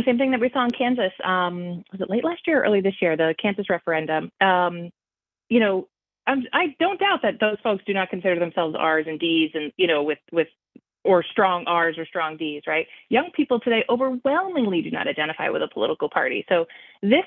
same thing that we saw in Kansas. Was it late last year or early this year? The Kansas referendum. You know, I don't doubt that those folks do not consider themselves R's and D's, and with or strong R's or strong D's, right? Young people today overwhelmingly do not identify with a political party. So this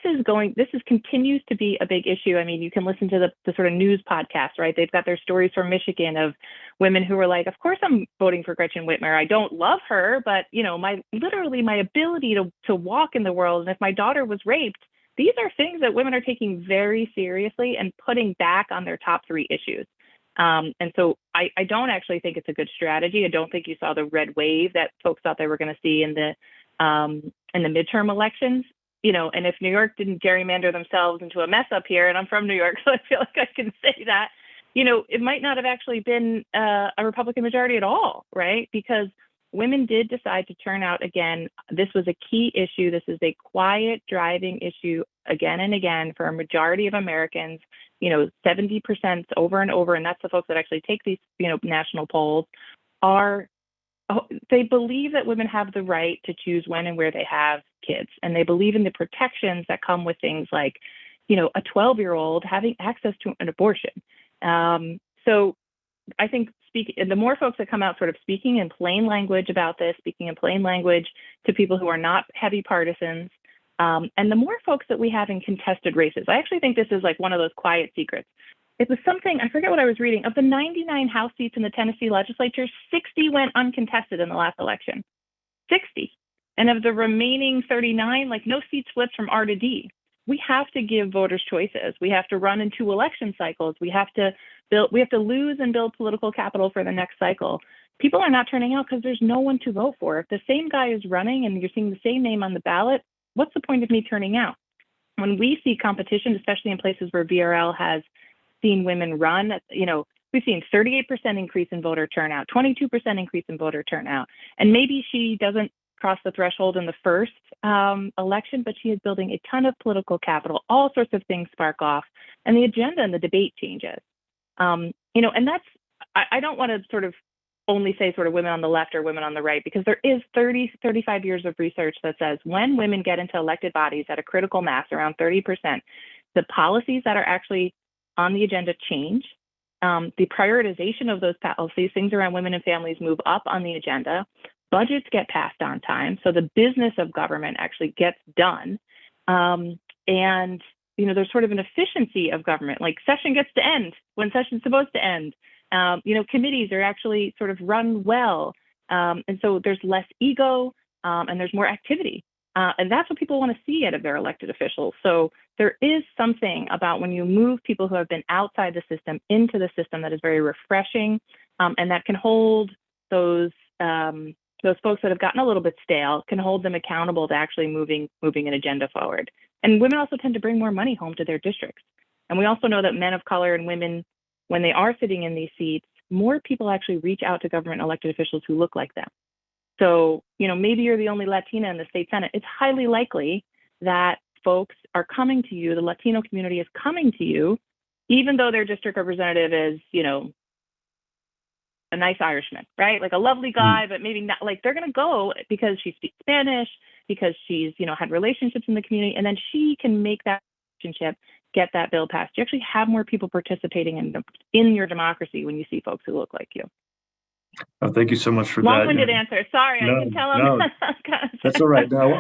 continues to be a big issue. I mean, you can listen to the sort of news podcast, right? They've got their stories from Michigan of women who were like, of course I'm voting for Gretchen Whitmer. I don't love her, but my ability to walk in the world. And if my daughter was raped, these are things that women are taking very seriously and putting back on their top 3 issues. And so I don't actually think it's a good strategy. I don't think you saw the red wave that folks thought they were going to see in the midterm elections. And if New York didn't gerrymander themselves into a mess up here, and I'm from New York, so I feel like I can say that, it might not have actually been a Republican majority at all, right? Because women did decide to turn out again. This was a key issue. This is a quiet driving issue again and again for a majority of Americans. 70% over and over, and that's the folks that actually take these, national polls, they believe that women have the right to choose when and where they have kids. And they believe in the protections that come with things like, a 12-year-old having access to an abortion. So I think the more folks that come out sort of speaking in plain language about this, speaking in plain language to people who are not heavy partisans, and the more folks that we have in contested races. I actually think this is like one of those quiet secrets. It was something, I forget what I was reading, of the 99 House seats in the Tennessee legislature, 60 went uncontested in the last election. 60. And of the remaining 39, no seats flipped from R to D. We have to give voters choices. We have to run in 2 election cycles. We have to lose and build political capital for the next cycle. People are not turning out because there's no one to vote for. If the same guy is running and you're seeing the same name on the ballot, what's the point of me turning out? When we see competition, especially in places where VRL has seen women run, we've seen 38% increase in voter turnout, 22% increase in voter turnout. And maybe she doesn't cross the threshold in the first election, but she is building a ton of political capital. All sorts of things spark off, and the agenda and the debate changes. And that's, I don't want to sort of only say sort of women on the left or women on the right, because there is 35 years of research that says when women get into elected bodies at a critical mass, around 30%, the policies that are actually on the agenda change. The prioritization of those policies, things around women and families, move up on the agenda. Budgets get passed on time. So the business of government actually gets done. And there's sort of an efficiency of government, like session gets to end when session's supposed to end. Committees are actually sort of run well. And so there's less ego and there's more activity. And that's what people want to see out of their elected officials. So there is something about when you move people who have been outside the system into the system that is very refreshing, and that can hold those folks that have gotten a little bit stale, can hold them accountable to actually moving an agenda forward. And women also tend to bring more money home to their districts. And we also know that men of color and women, when they are sitting in these seats, more people actually reach out to government elected officials who look like them. So, maybe you're the only Latina in the state Senate. It's highly likely that folks are coming to you, the Latino community is coming to you, even though their district representative is, a nice Irishman, right? Like a lovely guy, but maybe not, like they're going to go because she speaks Spanish, because she's, had relationships in the community, and then she can make that relationship, get that bill passed. You actually have more people participating in your democracy when you see folks who look like you. Oh, thank you so much for Long-winded answer. Sorry, I can tell them. No, that's all right. Now,